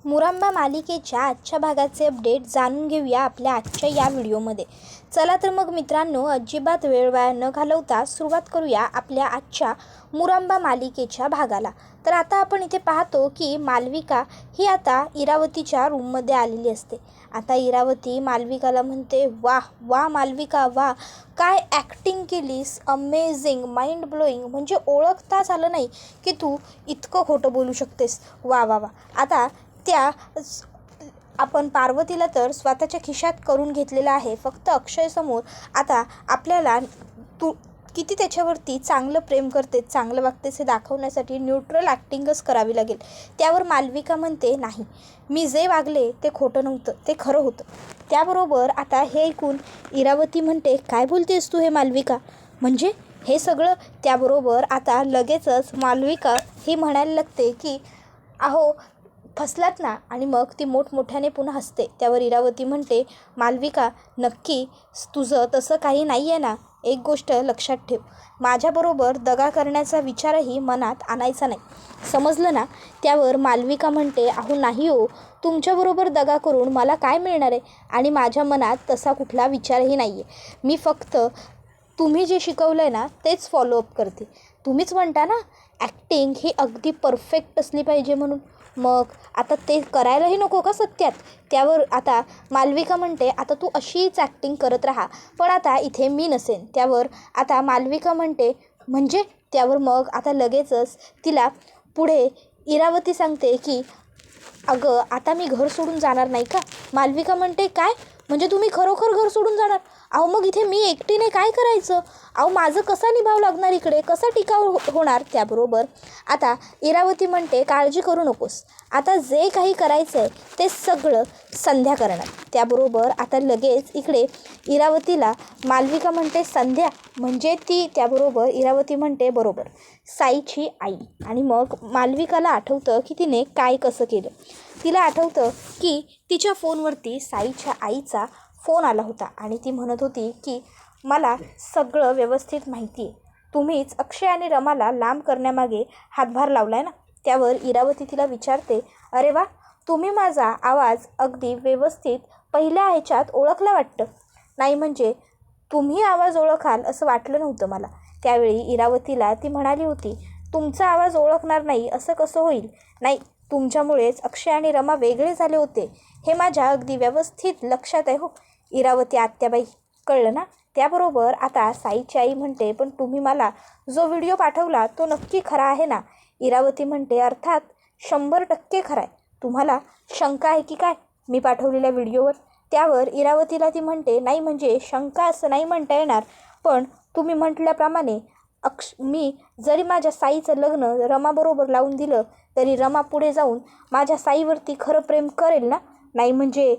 मुरांबा मालिकेच्या आजच्या भागाचे अपडेट जाणून घेऊया आपल्या आजच्या या व्हिडिओमध्ये. चला तर मग मित्रांनो, अजिबात वेळ वाया न घालवता सुरुवात करूया आपल्या आजच्या मुरांबा मालिकेच्या भागाला. तर आता आपण इथे पाहतो की मालविका ही आता इरावतीच्या रूममध्ये आलेली असते. आता इरावती मालविकाला म्हणते, वाह वाह मालविका, वाह काय ॲक्टिंग केलीस, अमेझिंग, माइंड ब्लोईंग. म्हणजे ओळखताच आलं नाही की तू इतकं खोटं बोलू शकतेस. वा वा वा. आता त्या आपण पार्वतीला तर स्वतःच्या खिशात करून घेतलेलं आहे. फक्त अक्षयसमोर आता आपल्याला तू किती त्याच्यावरती चांगलं प्रेम करते, चांगलं वागतेस हे दाखवण्यासाठी न्यूट्रल ॲक्टिंगच करावी लागेल. त्यावर मालविका म्हणते, नाही, मी जे वागले ते खोटं नव्हतं, ते खरं होतं. त्याबरोबर आता हे ऐकून इरावती म्हणते, काय बोलतेस तू हे मालविका, म्हणजे हे सगळं. त्याबरोबर आता लगेचच मालविका ही म्हणायला लागते की अहो फसलात ना. आणि मग ती मोठमोठ्याने पुन्हा हसते. त्यावर इरावती म्हणते, मालविका नक्की तुझं तसं काही नाही आहे ना. एक गोष्ट लक्षात ठेव, माझ्याबरोबर दगा करण्याचा विचारही मनात आणायचा नाही, समजलं ना. त्यावर मालविका म्हणते, अहो नाही हो, तुमच्याबरोबर दगा करून मला काय मिळणार आहे. आणि माझ्या मनात तसा कुठला विचारही नाही आहे. मी फक्त तुम्ही जे शिकवलं आहे ना तेच फॉलोअप करते. तुम्हीच म्हणता ना ॲक्टिंग ही अगदी परफेक्ट असली पाहिजे म्हणून, मग आता ते करायलाही नको का सत्यात. त्यावर आता मालविका म्हणते, आता तू अशीच ॲक्टिंग करत राहा, पण आता इथे मी नसेन. त्यावर आता मालविका म्हणते, म्हणजे. त्यावर मग आता लगेचच तिला पुढे इरावती सांगते की अगं आता मी घर सोडून जाणार नाही का. मालविका म्हणते, काय म्हणजे तुम्ही खरोखर घर सोडून जाणार. अहो मग इथे मी एकटीने काय करायचं. अहो माझं कसा निभाव लागणार इकडे, कसा टिकाव होणार. त्याबरोबर आता इरावती म्हणते, काळजी करू नकोस, आता जे काही करायचं आहे ते सगळं संध्या करणार. त्याबरोबर आता लगेच इकडे इरावतीला मालविका म्हणते, संध्या म्हणजे ती. त्याबरोबर इरावती म्हणते, बरोबर, साईची आई. आणि मग मालविकाला आठवतं की तिने काय कसं केलं. तिला आठवतं की तिच्या फोनवरती साईच्या आईचा फोन आला होता आणि ती म्हणत होती की मला सगळं व्यवस्थित माहिती आहे, तुम्हीच अक्षय आणि रमाला लांब करण्यामागे हातभार लावला आहे ना. त्यावर इरावती तिला विचारते, अरे वा, तुम्ही माझा आवाज अगदी व्यवस्थित पहिल्या ह्याच्यात ओळखला वाटतं. नाही म्हणजे तुम्ही आवाज ओळखाल असं वाटलं नव्हतं मला. त्यावेळी इरावतीला ती म्हणाली होती, तुमचा आवाज ओळखणार नाही असं कसं होईल. नाही, तुमच्यामुळेच अक्षय आणि रमा वेगळे झाले होते, हे माझ्या अगदी व्यवस्थित लक्षात आहे हो इरावती आत्याबाई, कळलं ना. त्याबरोबर आता साईची आई म्हणते, पण तुम्ही मला जो व्हिडिओ पाठवला तो नक्की खरा आहे ना. इरावती म्हणते, अर्थात 100% खरा आहे. तुम्हाला शंका आहे की काय मी पाठवलेल्या व्हिडिओवर. त्यावर इरावतीला ती म्हणते, नाही म्हणजे शंका असं नाही म्हणता येणार, पण तुम्ही म्हटल्याप्रमाणे मी जरी माझ्या साईचं लग्न रमाबरोबर लावून दिलं तरी रमा पुढे जाऊन माझ्या साईवरती खरं प्रेम करेल ना. नाही म्हणजे.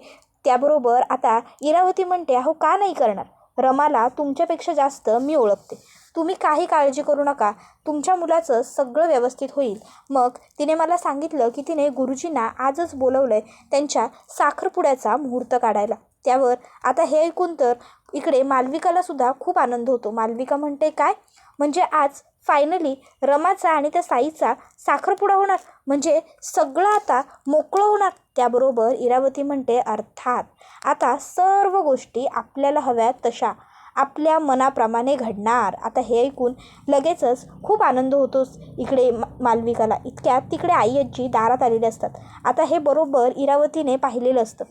त्याबरोबर आता इरावती म्हणते, अहो का नाही करणार, रमाला तुमच्यापेक्षा जास्त मी ओळखते, तुम्ही काही काळजी करू नका, तुमच्या मुलाचं सगळं व्यवस्थित होईल. मग तिने मला सांगितलं की तिने गुरुजींना आजच बोलवलं आहे त्यांच्या साखरपुड्याचा मुहूर्त काढायला. त्यावर आता हे ऐकून तर इकडे मालविकालासुद्धा खूप आनंद होतो. मालविका म्हणते, काय म्हणजे आज फायनली रमाचा आणि त्या साईचा साखरपुडा होणार, म्हणजे सगळं आता मोकळं होणार. त्याबरोबर इरावती म्हणते, अर्थात आता सर्व गोष्टी आपल्याला हव्यात तशा आपल्या मनाप्रमाणे घडणार. आता हे ऐकून लगेचच खूप आनंद होतोच इकडे मालविकाला. इतक्यात तिकडे आई आजी दारात आलेले असतात. आता हे बरोबर इरावतीने पाहिलेलं असतं.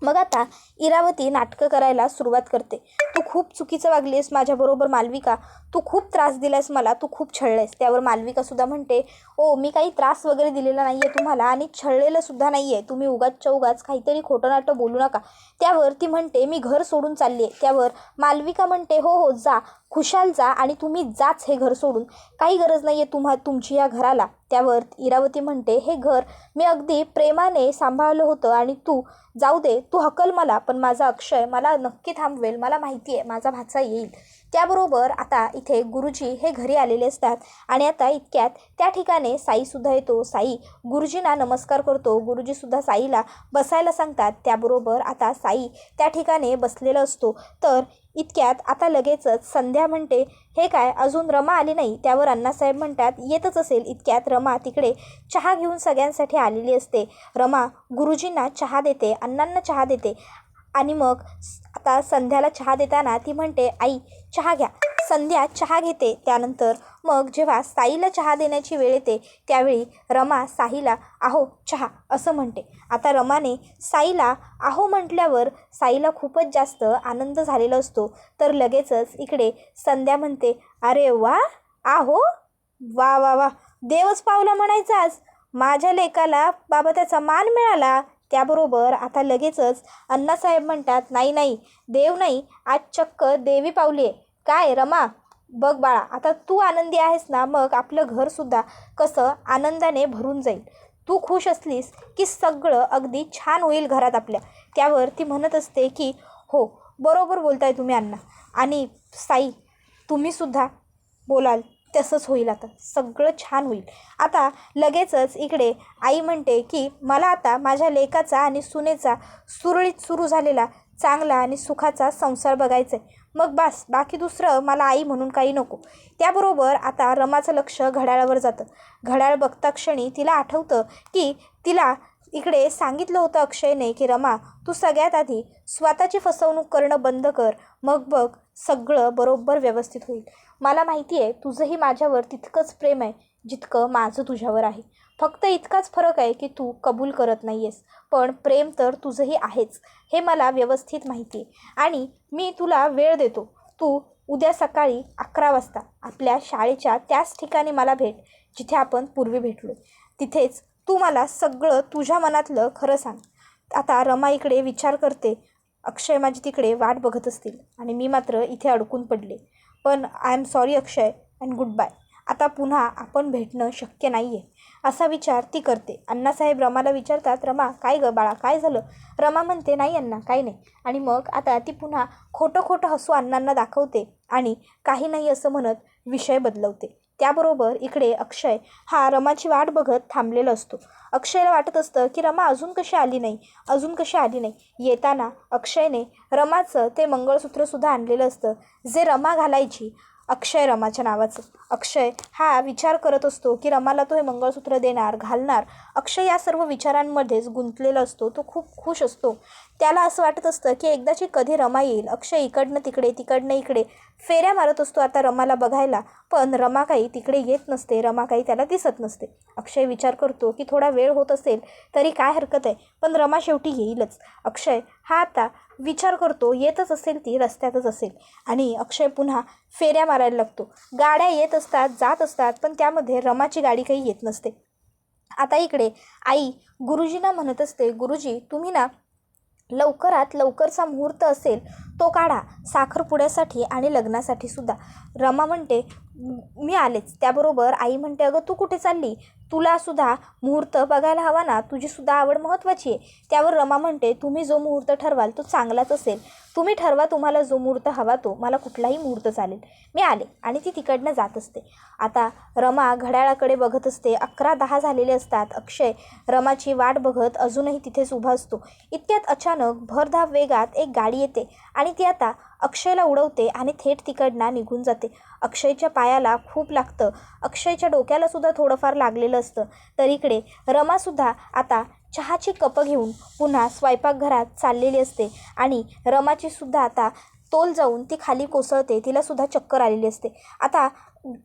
मग आता इरावती नाटकं करायला सुरुवात करते, तू खूप चुकीचं वागलीस माझ्याबरोबर मालविका, तू खूप त्रास दिलास मला, तू खूप छळलेस. त्यावर मालविकासुद्धा म्हणते, ओ मी काही त्रास वगैरे दिलेला नाही आहे तुम्हाला आणि छळलेलंसुद्धा नाही आहे, तुम्ही उगाचच्या उगाच काहीतरी खोटं नाटं बोलू नका. त्यावर ती म्हणते, मी घर सोडून चालली आहे. त्यावर मालविका म्हणते, हो हो जा, खुशाल जा आणि तुम्ही जाच हे घर सोडून, काही गरज नाही आहे तुमची या घराला. त्यावर इरावती म्हणते, हे घर मी अगदी प्रेमाने सांभाळलं होतं आणि तू जाऊ दे, तू हकल मला, पण माझा अक्षय मला नक्की थांबवेल, मला माहिती आहे, माझा भाचा येईल. त्याबरोबर आता इथे गुरुजी हे घरी आलेले असतात आणि आता इतक्यात त्या ठिकाणी साईसुद्धा येतो. साई गुरुजींना नमस्कार करतो. गुरुजीसुद्धा साईला बसायला सांगतात. त्याबरोबर आता साई त्या ठिकाणी बसलेला असतो. तर इतक्यात आता लगेचच संध्या म्हणते, हे काय अजून रमा आली नाही? त्यावर अण्णासाहेब म्हणतात, येतच असेल. इतक्यात रमा तिकडे चहा घेऊन सगळ्यांसाठी आलेली असते. रमा गुरुजींना चहा देते, अण्णांना चहा देते आणि मग आता संध्याला चहा देताना ती म्हणते, आई चहा घ्या. संध्या चहा घेते. त्यानंतर मग जेव्हा साईला चहा देण्याची वेळ येते त्यावेळी रमा साईला आहो चहा असं म्हणते. आता रमाने साईला आहो म्हटल्यावर साईला खूपच जास्त आनंद झालेला असतो. तर लगेचच इकडे संध्या म्हणते, अरे वा आहो, वा वा वा, देवच पावला म्हणायचाच. माझ्या लेकाला बाबा त्याचा मान मिळाला. त्याबरोबर आता लगेचच अण्णासाहेब म्हणतात, नाही नाही, देव नाही, आज चक्क देवी पावली आहे. काय रमा, बघ बाळा, आता तू आनंदी आहेस ना, मग आपलं घरसुद्धा कसं आनंदाने भरून जाईल. तू खुश असलीस की सगळं अगदी छान होईल घरात आपल्या. त्यावर ती म्हणत असते की हो, बरोबर बोलताय तुम्ही अण्णा आणि साई, तुम्हीसुद्धा बोलाल तसंच होईल. आता सगळं छान होईल. आता लगेचच इकडे आई म्हणते की मला आता माझ्या लेकाचा आणि सुनेचा सुरळीत सुरू झालेला चांगला आणि सुखाचा संसार बघायचा आहे. मग बस, बाकी दुसरं मला आई म्हणून काही नको. त्याबरोबर आता रमाचं लक्ष घड्याळावर जातं. घड्याळ बघता क्षणी तिला आठवतं की तिला इकडे सांगितलं होतं अक्षयने की रमा, तू सगळ्यात आधी स्वतःची फसवणूक करणं बंद कर, मग बघ सगळं बरोबर व्यवस्थित होईल. मला माहिती आहे तुझंही माझ्यावर तितकंच प्रेम आहे जितकं माझं तुझ्यावर आहे. फक्त इतकाच फरक आहे की तू कबूल करत नाही आहेस, पण प्रेम तर तुझंही आहेच हे मला व्यवस्थित माहिती आहे. आणि मी तुला वेळ देतो. तू उद्या सकाळी 11 वाजता आपल्या शाळेच्या त्याच ठिकाणी मला भेट, जिथे आपण पूर्वी भेटलो. तिथेच तू मला सगळं तुझ्या मनातलं खरं सांग. आता रमा इकडे विचार करते, अक्षय माझी तिकडे वाट बघत असतील आणि मी मात्र इथे अडकून पडले. पण I am sorry Akshay and good bye. आता पुन्हा आपण भेटणं शक्य नाही आहे असा विचार ती करते. अण्णासाहेब रमाला विचारतात, रमा काय गं बाळा, काय झालं? रमा म्हणते, नाही अण्णा, काही नाही. आणि मग आता ती पुन्हा खोटं खोटं हसू अण्णांना दाखवते आणि काही नाही असं म्हणत विषय बदलवते. त्याबरोबर इकडे अक्षय हा रमाची वाट बघत थांबलेला असतो. अक्षयला वाटत असतं की रमा अजून कशी आली नाही, अजून कशी आली नाही. येताना अक्षयने रमाचं ते मंगळसूत्रसुद्धा आणलेलं असतं जे रमा घालायची, अक्षय रमाच्या नावाचं. अक्षय हा विचार करत असतो की रमाला तो हे मंगळसूत्र देणार, घालणार. अक्षय या सर्व विचारांमध्येच गुंतलेला असतो. तो खूप खुश असतो. त्याला असं वाटत असतं की एकदाची कधी रमा येईल. अक्षय इकडनं तिकडे तिकडनं इकडे फेऱ्या मारत असतो आता रमाला बघायला, पण रमा काही तिकडे येत नसते. रमा काही त्याला दिसत नसते. अक्षय विचार करतो की थोडा वेळ होत असेल तरी काय हरकत आहे, पण रमा शेवटी येईलच. अक्षय हा आता विचार करतो, येतच असेल ती रस्त्यातच असेल. आणि अक्षय पुन्हा फेऱ्या मारायला लागतो. गाड्या येत असतात, जात असतात, पण त्यामध्ये रमाची गाडी काही येत नसते. आता इकडे आई गुरुजींना म्हणत असते, गुरुजी तुम्ही ना लवकरात लवकरचा मुहूर्त असेल तो काढा, साखरपुड्यासाठी आणि लग्नासाठी सुद्धा. रमा म्हणते, मी आलेच. त्याबरोबर आई म्हणते, अगं तू कुठे चालली? तुलासुद्धा मुहूर्त बघायला हवा ना, तुझीसुद्धा आवड महत्त्वाची आहे. त्यावर रमा म्हणते, तुम्ही जो मुहूर्त ठरवाल तो चांगलाच असेल. तुम्ही ठरवा, तुम्हाला जो मुहूर्त हवा तो, मला कुठलाही मुहूर्त चालेल. मी आले. आणि ती तिकडनं जात असते. आता रमा घड्याळाकडे बघत असते. 11:10 झालेले असतात. अक्षय रमाची वाट बघत अजूनही तिथेच उभा असतो. इतक्यात अचानक भरधाव वेगात एक गाडी येते आणि ती आता अक्षयला उडवते आणि थेट तिकडनं निघून जाते. अक्षयच्या पायाला खूप लागतं. अक्षयच्या डोक्याला सुद्धा थोडंफार लागलेलं असतं. तर इकडे रमासुद्धा आता चहाची कपं घेऊन पुन्हा स्वयंपाकघरात चाललेली असते आणि रमाची सुद्धा आता तोल जाऊन ती खाली कोसळते. तिलासुद्धा चक्कर आलेली असते. आता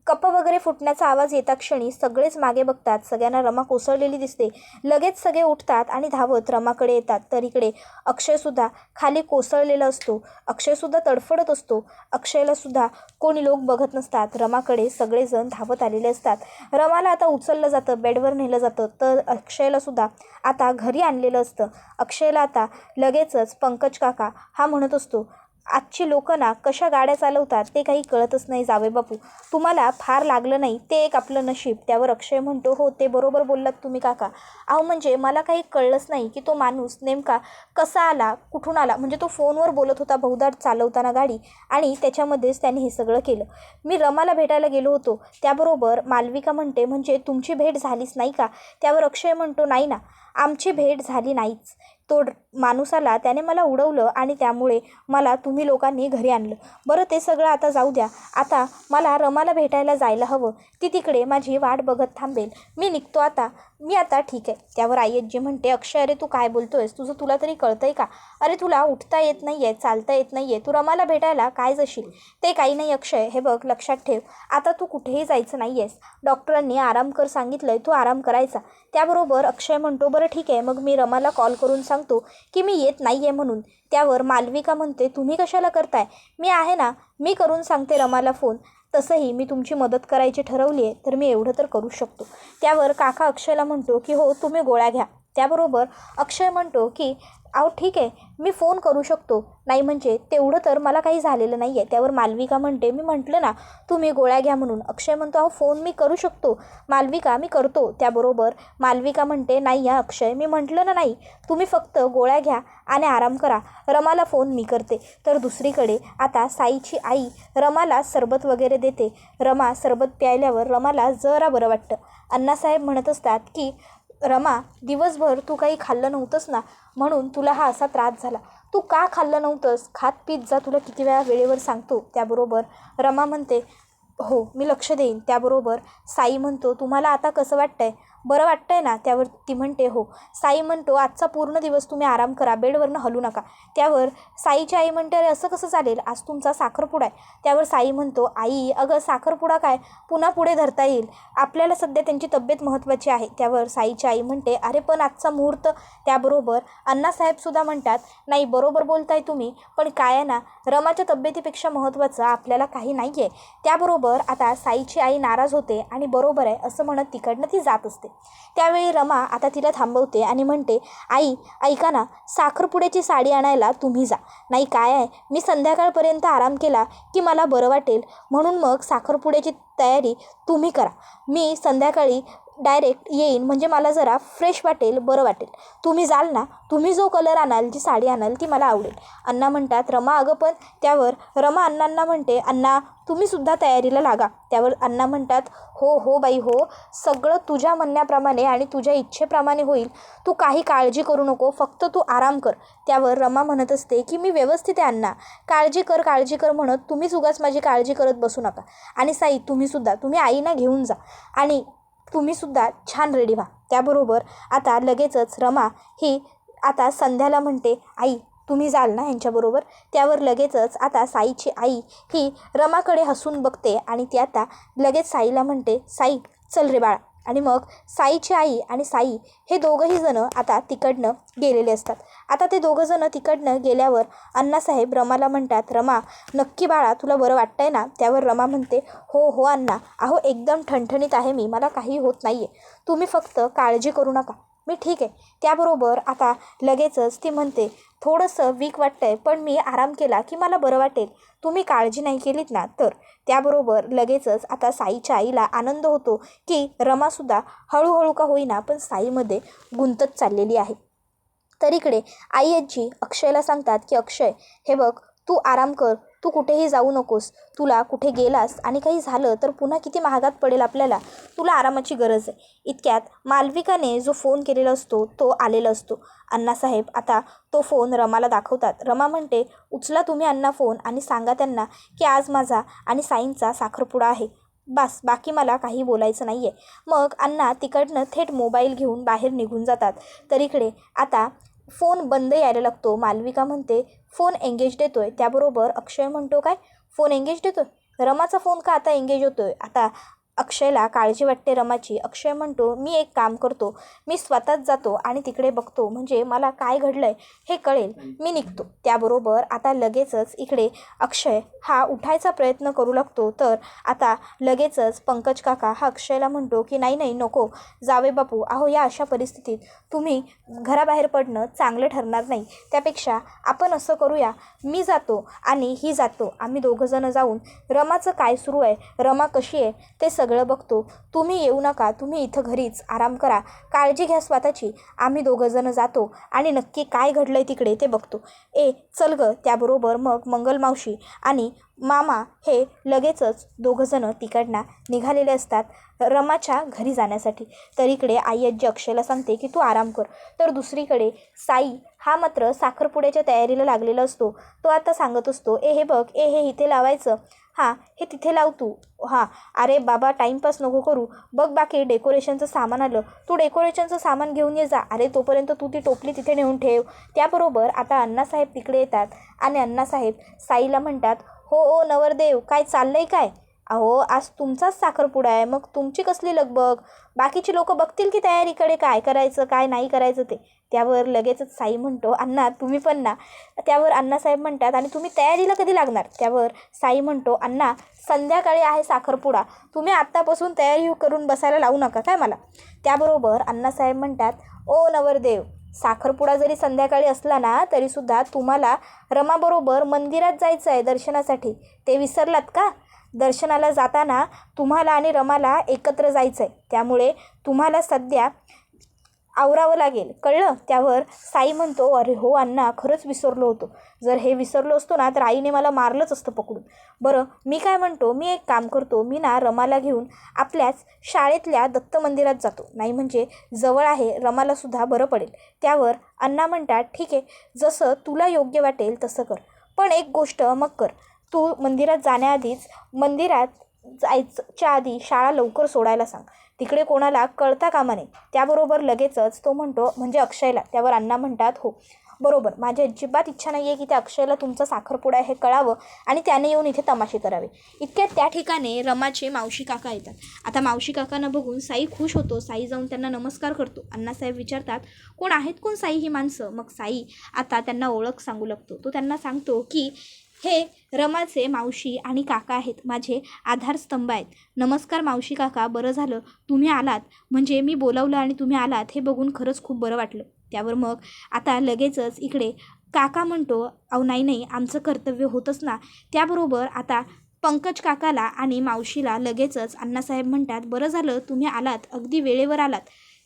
कपं वगैरे फुटण्याचा आवाज येता क्षणी सगळेच मागे बघतात. सगळ्यांना रमा कोसळलेली दिसते. लगेच सगळे उठतात आणि धावत रमाकडे येतात. तर इकडे अक्षयसुद्धा खाली कोसळलेला असतो. अक्षयसुद्धा तडफडत असतो. अक्षयलासुद्धा कोणी लोक बघत नसतात. रमाकडे सगळेजण धावत आलेले असतात. रमाला आता उचललं जातं, बेडवर नेलं जातं. तर अक्षयलासुद्धा आता घरी आणलेलं असतं. अक्षयला आता लगेचच पंकज काका हा म्हणत असतो, आजची लोकं ना कशा गाड्या चालवतात ते काही कळतच नाही जावे बापू. तुम्हाला फार लागलं नाही ते एक आपलं नशीब. त्यावर अक्षय म्हणतो, हो ते बरोबर बोललात तुम्ही काका. अहो म्हणजे मला काही कळलंच नाही की तो माणूस नेमका कसा आला, कुठून आला. म्हणजे तो फोनवर बोलत होता बहुधा चालवताना गाडी, आणि त्याच्यामध्येच त्याने हे सगळं केलं. मी रमाला भेटायला गेलो होतो. त्याबरोबर मालविका म्हणते, म्हणजे तुमची भेट झालीच नाही का? त्यावर अक्षय म्हणतो, नाही ना, आमची भेट झाली नाहीच. तो माणूस आला, त्याने मला उडवलं आणि त्यामुळे मला तुम्ही लोकांनी घरी आणलं. बरं ते सगळं आता जाऊ द्या. आता मला रमाला भेटायला जायला हवं. ती तिकडे माझी वाट बघत थांबेल. मी निघतो आता. मी आता ठीक आहे. त्यावर आय्यज्जी म्हणते, अक्षय अरे तू काय बोलतोयस? तुला तरी कळतंय का? अरे तुला उठता येत नाही आहे, चालता येत नाही आहे, तू रमाला भेटायला काय जाशील? ते काही नाही अक्षय, हे बघ लक्षात ठेव, आता तू कुठेही जायचं नाही आहेस. डॉक्टरांनी आराम कर सांगितलंय, तू आराम करायचा. त्याबरोबर अक्षय म्हणतो, बरं ठीक आहे, मग मी रमाला कॉल करून सांगतो की मी येत नाही आहे म्हणून. त्यावर मालविका म्हणते, तुम्ही कशाला करताय? मी आहे ना, मी करून सांगते रमाला फोन. तसंही मी तुमची मदत करायची ठरवली आहे, तर मी एवढं तर करू शकतो. त्यावर काका अक्षयला म्हणतो की हो तुम्ही गोळ्या घ्या. त्याबरोबर अक्षय म्हणतो की अहो ठीक आहे, मी फोन करू शकतो. नाही म्हणजे तेवढं तर मला काही झालेलं नाही आहे. त्यावर मालविका म्हणते, मी म्हटलं ना तुम्ही गोळ्या घ्या म्हणून. अक्षय म्हणतो, अहो फोन मी करू शकतो मालविका, मी करतो. त्याबरोबर मालविका म्हणते, नाही या अक्षय, मी म्हटलं ना नाही, तुम्ही फक्त गोळ्या घ्या आणि आराम करा. रमाला फोन मी करते. तर दुसरीकडे आता साईची आई रमाला सरबत वगैरे देते. रमा सरबत प्यायल्यावर रमाला जरा बरं वाटतं. अण्णासाहेब म्हणत असतात की रमा, दिवसभर तू काही खाल्लं नव्हतंस ना, म्हणून तुला हा असा त्रास झाला. तू का खाल्लं नव्हतंस? खात पीत जा, तुला किती वेळा वेळेवर सांगतो. त्याबरोबर रमा म्हणते, हो मी लक्ष देईन. त्याबरोबर साई म्हणतो, तुम्हाला आता कसं वाटतंय? बरं वाटतंय ना? त्यावर ती म्हणते, हो. साई म्हणतो, आजचा पूर्ण दिवस तुम्ही आराम करा, बेडवरनं हलू नका. त्यावर साईची आई म्हणते, अरे असं कसं चालेल, आज तुमचा साखरपुडा आहे. त्यावर साई म्हणतो, आई अगं साखरपुडा काय, पुन्हा पुढे धरता येईल, आपल्याला सध्या त्यांची तब्येत महत्त्वाची आहे. त्यावर साईची आई म्हणते, अरे पण आजचा मुहूर्त. त्याबरोबर अण्णासाहेबसुद्धा म्हणतात, नाही बरोबर बोलताय तुम्ही, पण काय आहे ना, रमाच्या तब्येतीपेक्षा महत्त्वाचं आपल्याला काही नाही आहे. त्याबरोबर आता साईची आई नाराज होते आणि बरोबर आहे असं म्हणत तिकडनं ती जात असते. त्यावेळी रमा आता तिला थांबवते आणि म्हणते, आई ऐका ना, साखरपुड्याची साडी आणायला तुम्ही जा. नाही काय आहे, मी संध्याकाळपर्यंत आराम केला की मला बरं वाटेल, म्हणून मग साखरपुड्याची तयारी तुम्ही करा. मी संध्याकाळी डायरेक्ट येईन, म्हणजे मला जरा फ्रेश वाटेल, बरं वाटेल. तुम्ही जाल ना, तुम्ही जो कलर आणाल, जी साडी आणाल ती मला आवडेल. अण्णा म्हणतात, रमा अगं पण. त्यावर रमा अण्णांना म्हणते, अण्णा तुम्हीसुद्धा तयारीला लागा. त्यावर अण्णा म्हणतात, हो हो बाई हो, सगळं तुझ्या म्हणण्याप्रमाणे आणि तुझ्या इच्छेप्रमाणे होईल. तू काही काळजी करू नको, फक्त तू आराम कर. त्यावर रमा म्हणत असते की मी व्यवस्थित आहे अण्णा, काळजी कर म्हणत तुम्हीच उगाच माझी काळजी करत बसू नका. आणि साई तुम्हीसुद्धा, तुम्ही आईना घेऊन जा आणि तुम्हीसुद्धा छान रेडी व्हा. त्याबरोबर आता लगेचच रमा ही आता संध्याला म्हणते, आई तुम्ही जाल ना यांच्याबरोबर. त्यावर लगेचच आता साईची आई ही रमाकडे हसून बघते आणि ती आता लगेच साईला म्हणते, साई चल रे बाळा. आणि मग साईची आई आणि साई हे दोघंही जणं आता तिकडनं गेलेले असतात. आता ते दोघं जणं तिकडनं गेल्यावर अण्णासाहेब रमाला म्हणतात, रमा नक्की बाळा तुला बरं वाटतंय ना? त्यावर रमा म्हणते, हो हो अण्णा, अहो एकदम ठणठणीत आहे मी, मला काही होत नाही आहे, तुम्ही फक्त काळजी करू नका, मी ठीक आहे. त्याबरोबर आता लगेचच ती म्हणते, थोडंसं वीक वाटतंय, पण मी आराम केला की मला बरं वाटेल, तुम्ही काळजी नाही केलीत ना तर. त्याबरोबर लगेचच आता साईच्या आईला आनंद होतो की रमासुद्धा हळूहळू का होईना पण साईमध्ये गुंतत चाललेली आहे. तर इकडे आई आजी अक्षयला सांगतात की अक्षय हे बघ, तू आराम कर, तू कुठेही जाऊ नकोस, तुला कुठे गेलास आणि काही झालं तर पुन्हा किती महागात पडेल आपल्याला, तुला आरामाची गरज आहे. इतक्यात मालविकाने जो फोन केलेला असतो तो आलेला असतो. अण्णासाहेब आता तो फोन रमाला दाखवतात. रमा म्हणते, उचला तुम्ही अण्णा फोन आणि सांगा त्यांना की आज माझा आणि साईंचा साखरपुडा आहे, बस बाकी मला काही बोलायचं नाही आहे. मग अण्णा तिकडनं थेट मोबाईल घेऊन बाहेर निघून जातात. तर इकडे आता फोन बंद यायला लागतो. मालविका म्हणते, फोन एंगेज येतोय. त्याबरोबर अक्षय म्हणतो, काय फोन एंगेज येतोय? रमाचा फोन का आता एंगेज होतोय? आता अक्षयला काळजी वाटते रमाची. अक्षय म्हणतो, मी एक काम करतो, मी स्वतःच जातो आणि तिकडे बघतो, म्हणजे मला काय घडलंय हे कळेल, मी निघतो. त्याबरोबर आता लगेचच इकडे अक्षय हा उठायचा प्रयत्न करू लागतो. तर आता लगेचच पंकज काका हा अक्षयला म्हणतो की नाही नाही नको जावे बापू, अहो या अशा परिस्थितीत तुम्ही घराबाहेर पडणं चांगलं ठरणार नाही. त्यापेक्षा आपण असं करूया, मी जातो आणि ही जातो, आम्ही दोघंजणं जाऊन रमाचं काय सुरू आहे, रमा कशी आहे ते सगळं बघतो. तुम्ही येऊ नका, तुम्ही इथं घरीच आराम करा, काळजी घ्या स्वतःची. आम्ही दोघंजणं जातो आणि नक्की काय घडलंय तिकडे ते बघतो. चल गं. त्याबरोबर मग मंगलमावशी आणि मामा हे लगेचच दोघंजणं तिकडनं निघालेले असतात रमाच्या घरी जाण्यासाठी. तर इकडे आई आजी अक्षयला सांगते की तू आराम कर. तर दुसरीकडे साई हा मात्र साखरपुड्याच्या तयारीला लागलेला असतो. तो आता सांगत असतो, हे बघ, हे इथे लावायचं, हां हे तिथे लाव तू, हां अरे बाबा टाईमपास नको करू, बघ बाकी डेकोरेशनचं सामान आलं, तू डेकोरेशनचं सामान घेऊन ये जा, अरे तोपर्यंत तू ती टोपली तिथे नेऊन ठेव. त्याबरोबर आता अण्णासाहेब तिकडे येतात आणि अण्णासाहेब साईला म्हणतात, हो नवरदेव काय चाललंय काय, अहो आज तुमचाच साखरपुडा आहे, मग तुमची कसली लगबग, बाकीची लोक बघतील की तयारीकडे काय करायचं काय नाही करायचं ते. त्यावर लगेचच साई म्हणतो, अण्णा तुम्ही पण ना. त्यावर अण्णासाहेब म्हणतात, आणि तुम्ही तयारीला कधी लागणार. त्यावर साई म्हणतो, अण्णा संध्याकाळी आहे साखरपुडा, तुम्ही आत्तापासून तयारी करून बसायला लावू नका काय मला. त्याबरोबर अण्णासाहेब म्हणतात, ओ नवरदेव, साखरपुडा जरी संध्याकाळी असला ना तरीसुद्धा तुम्हाला रमाबरोबर मंदिरात जायचं आहे दर्शनासाठी, ते विसरलात का. दर्शनाला जाताना तुम्हाला आणि रमाला एकत्र जायचं आहे, त्यामुळे तुम्हाला सध्या आवरावं लागेल, कळलं. त्यावर साई म्हणतो, अरे हो अण्णा, खरंच विसरलो होतो, जर हे विसरलो असतो ना तर आईने मला मारलंच असतं पकडून. बरं मी काय म्हणतो, मी एक काम करतो, मी ना रमाला घेऊन आपल्याच शाळेतल्या दत्त मंदिरात जातो, नाही म्हणजे जवळ आहे, रमालासुद्धा बरं पडेल. त्यावर अण्णा म्हणतात, ठीक आहे, जसं तुला योग्य वाटेल तसं कर, पण एक गोष्ट मग कर, तू मंदिरात जाण्याआधीच मंदिरात जायच्या आधी शाळा लवकर सोडायला सांग, तिकडे कोणाला कळता कामा नये. त्याबरोबर लगेचच तो म्हणतो, म्हणजे अक्षयला. त्यावर अण्णा म्हणतात, हो बरोबर, माझी अजिबात इच्छा नाही आहे की त्या अक्षयला तुमचा साखरपुडा हे कळावं आणि त्याने येऊन इथे तमाशे करावे. इतक्यात त्या ठिकाणी रमाचे मावशी काका येतात. आता मावशी काकांना बघून साई खुश होतो. साई जाऊन त्यांना नमस्कार करतो. अण्णासाहेब विचारतात, कोण आहेत कोण साई ही माणसं. मग साई आता त्यांना ओळख सांगू लागतो. तो त्यांना सांगतो की हे रमाचे मावशी आणि काका आहेत, माझे आधारस्तंभ आहेत. नमस्कार मावशी काका, बरं झालं तुम्ही आलात, म्हणजे मी बोलावलं आणि तुम्ही आलात हे बघून खरंच खूप बरं वाटलं. त्यावर मग आता लगेचच इकडे काका म्हणतो, अहो नाही नाही, आमचं कर्तव्य होतंच ना. त्याबरोबर आता पंकज काकाला आणि मावशीला लगेचच अण्णासाहेब म्हणतात, बरं झालं तुम्ही आलात, अगदी वेळेवर आलात.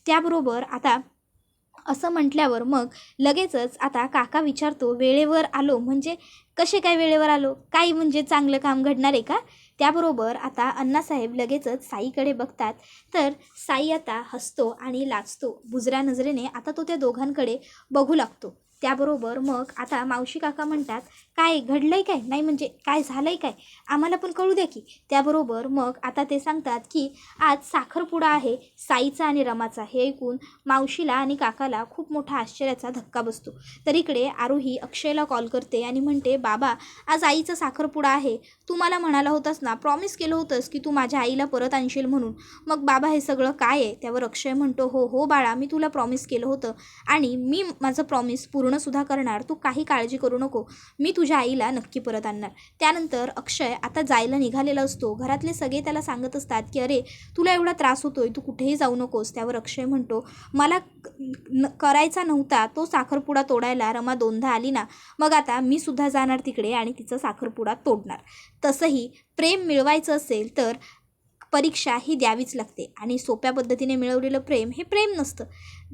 त्याबरोबर आता असं म्हटल्यावर मग लगेचच आता काका विचारतो, वेळेवर आलो म्हणजे कसे काय वेळेवर आलो, काही म्हणजे चांगलं काम घडणार आहे का. त्याबरोबर आता अण्णासाहेब लगेचच साईकडे बघतात. तर साई आता हसतो आणि लाजतो, बुजऱ्या नजरेने आता तो त्या दोघांकडे बघू लागतो. त्याबरोबर मग आता मावशी काका म्हणतात, काय घडलंय काय, नाही म्हणजे काय झालंय काय, आम्हाला पण कळू द्या की. त्याबरोबर मग आता ते सांगतात की आज साखरपुडा आहे साईचा आणि रमाचा. हे ऐकून मावशीला आणि काकाला खूप मोठा आश्चर्याचा धक्का बसतो. तर इकडे आरोही अक्षयला कॉल करते आणि म्हणते, बाबा आज आईचा साखरपुडा आहे, तू मला म्हणाला होतास ना, प्रॉमिस केलं होतंस की तू माझ्या आईला परत आणशील म्हणून, मग बाबा हे सगळं काय आहे. त्यावर अक्षय म्हणतो, हो हो बाळा, मी तुला प्रॉमिस केलं होतं आणि मी माझं प्रॉमिस पूर्णसुद्धा करणार, तू काही काळजी करू नको, मी तुझ्या आईला नक्की परत आणणार. त्यानंतर अक्षय आता जायला निघालेला असतो. घरातले सगळे त्याला सांगत असतात की अरे तुला एवढा त्रास होतोय, तू कुठेही जाऊ नकोस. त्यावर अक्षय म्हणतो, मला करायचा नव्हता तो साखरपुडा तोडायला, रमा दोनदा आली ना, मग आता मी सुद्धा जाणार तिकडे आणि तिचा साखरपुडा तोडणार. तसंही प्रेम मिळवायचं असेल तर परीक्षा ही द्यावीच लागते आणि सोप्या पद्धतीने मिळवलेलं प्रेम हे प्रेम नसतं,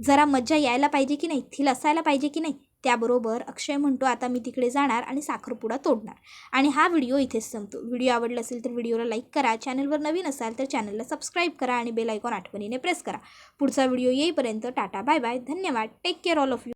जरा मज्जा यायला पाहिजे की नाही, थील असायला पाहिजे की नाही. त्याबरोबर अक्षय म्हणतो, आता मी तिकडे जाणार आणि साखरपुडा तोडणार. आणि हा व्हिडिओ इथेच संपतो. व्हिडिओ आवडला असेल तर व्हिडिओला लाईक करा, चॅनलवर नवीन असाल तर चॅनलला सबस्क्राईब करा आणि बेल आयकॉन आठवणीने प्रेस करा. पुढचा व्हिडिओ येईपर्यंत टाटा बाय बाय, धन्यवाद, take care all of you.